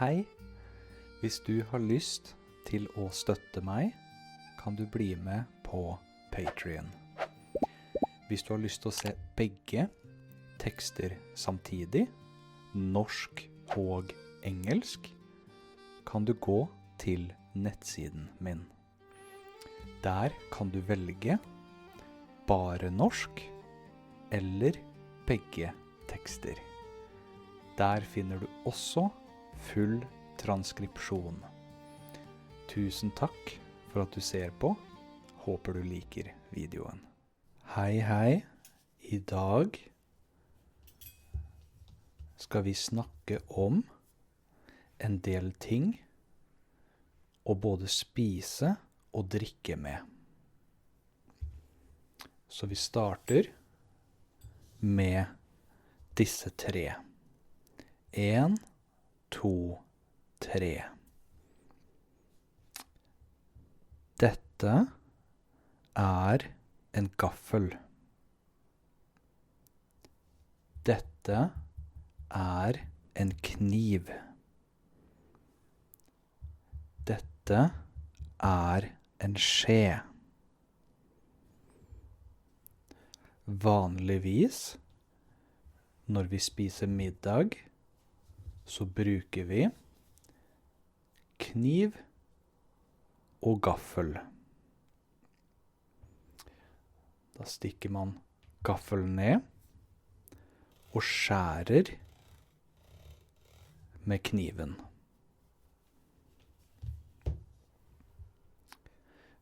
Hei, hvis du har lyst til å støtte meg, kan du bli med på Patreon. Hvis du har lyst til å se begge tekster samtidig, norsk og engelsk, kan du gå til nettsiden min. Der kan du velge bare norsk eller begge tekster. Der finner du også full transkripsjon. Tusen takk for at du ser på. Håper du liker videoen. Hei, hei. I dag skal vi snakke om en del ting å både spise og drikke med. Så vi starter med disse 3. 1, 2, 3. Dette er en gaffel. Dette er en kniv. Dette er en skje. Vanligvis, når vi spiser middag, så bruker vi kniv og gaffel. Da stikker man gaffelen ned og skjærer med kniven.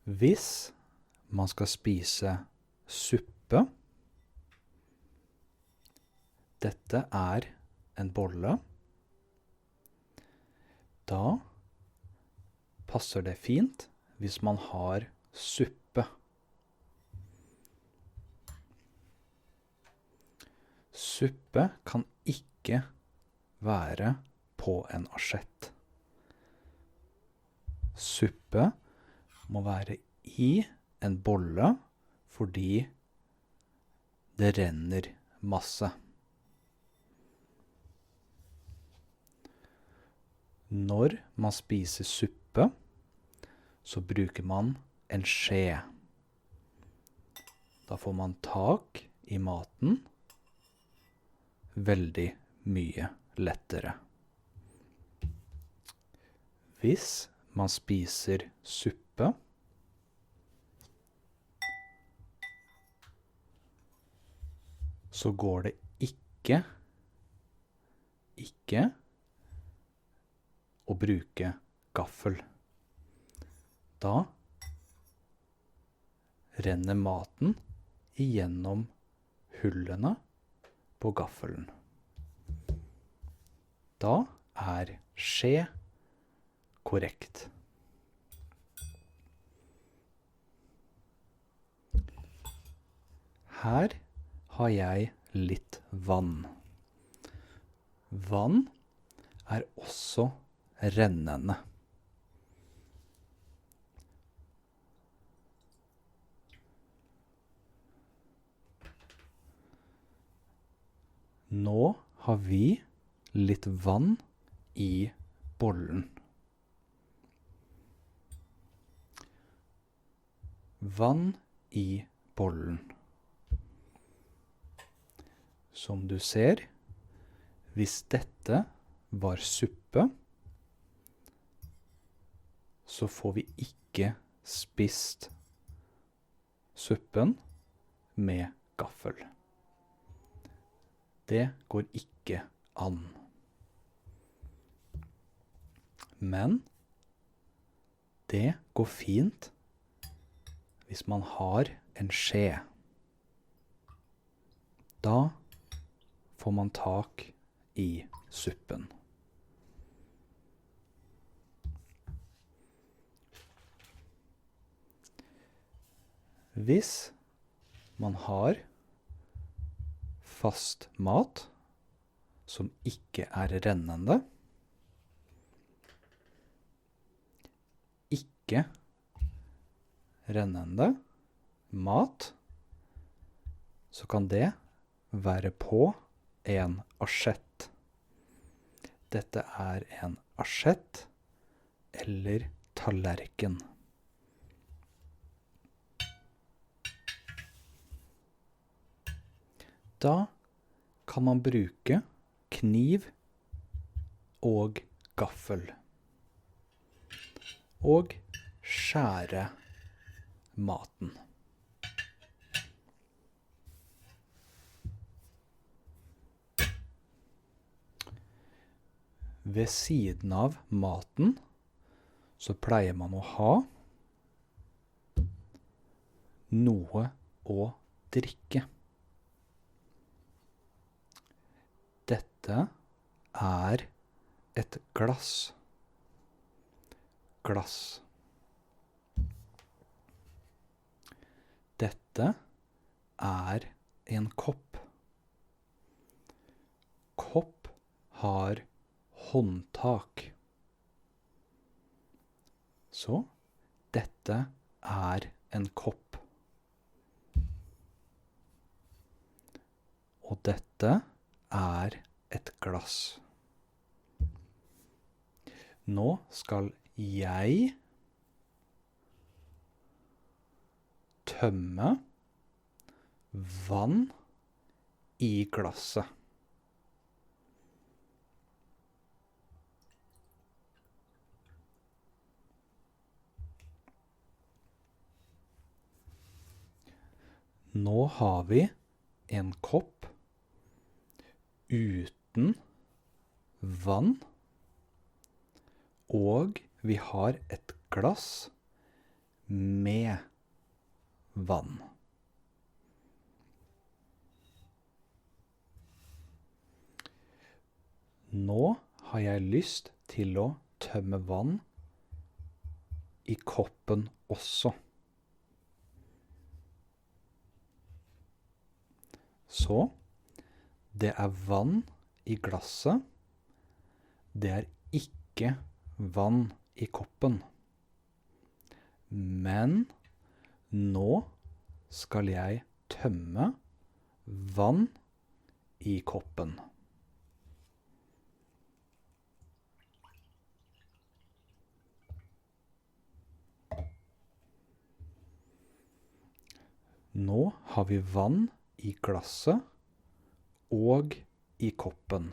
Hvis man skal spise suppe, dette er en bolle, da passer det fint hvis man har suppe. Suppe kan ikke være på en asjett. Suppe må være i en bolle fordi det renner masse. Når man spiser suppe, så bruker man en skje. Da får man tak i maten veldig mye lettere. Hvis man spiser suppe, så går det ikke å bruke gaffel. Da renner maten igjennom hullene på gaffelen. Da er skje korrekt. Her har jeg litt vann. Vann er også rennende. Nå har vi litt vann i bollen. Vann i bollen. Som du ser, hvis dette var suppe, så får vi ikke spist suppen med gaffel. Det går ikke an. Men det går fint hvis man har en skje. Da får man tak i suppen. Hvis man har fast mat som ikke er rennende, ikke rennende mat, så kan det være på en asjett. Dette er en asjett eller tallerken. Da kan man bruke kniv og gaffel. Og skjære maten. Ved siden av maten så pleier man å ha noe å drikke. Dette er et glass. Glass. Dette er en kopp. Kopp har håndtak. Så dette er en kopp. Og dette er et glass. Nå skal jeg tømme vann i glasset. Nå har vi en kopp uten vann, og vi har et glass med vann. Nå har jeg lyst til å tømme vann i koppen også. Så det er vann i glasset, det er ikke vann i koppen. Men nå skal jeg tømme vann i koppen. Nå har vi vann i glasset og i koppen.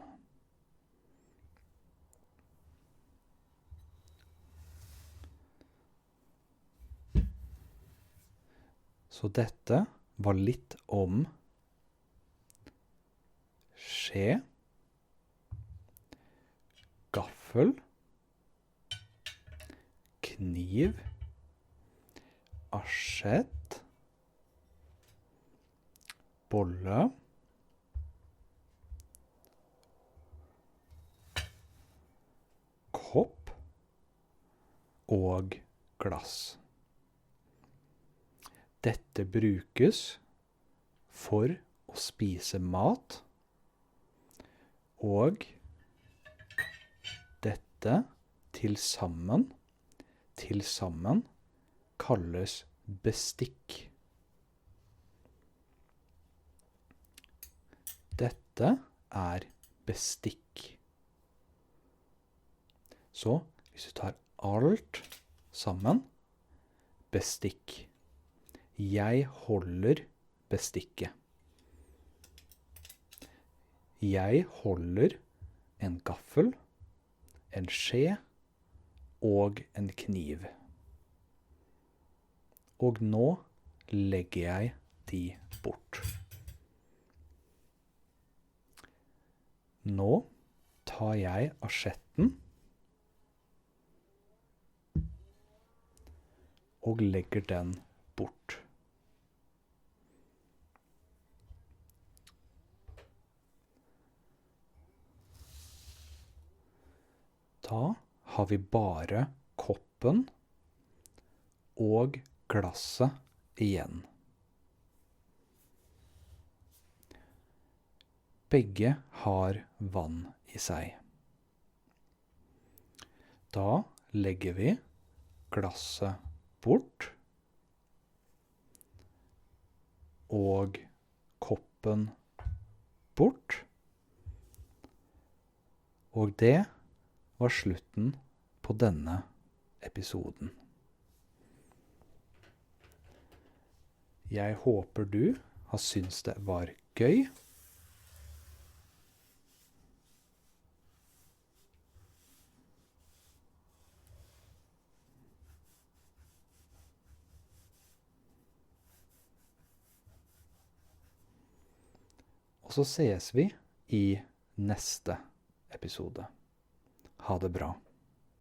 Så dette var litt om skje, gaffel, kniv, asjett, bolle, kopp og glass. Dette brukes for å spise mat, og dette til sammen kalles bestikk. Dette er bestikk. Så hvis du tar alt sammen, bestikk. Jeg holder bestikket. Jeg holder en gaffel, en skje og en kniv. Og nå legger jeg de bort. Nå tar jeg asjetten og legger den bort. Da har vi bare koppen og glasset igjen. Begge har vann i seg. Da legger vi glasset bort, og koppen bort, og det var slutten på denne episoden. Jeg håper du har syntes det var gøy. Og så ses vi i neste episode. Ha det bra.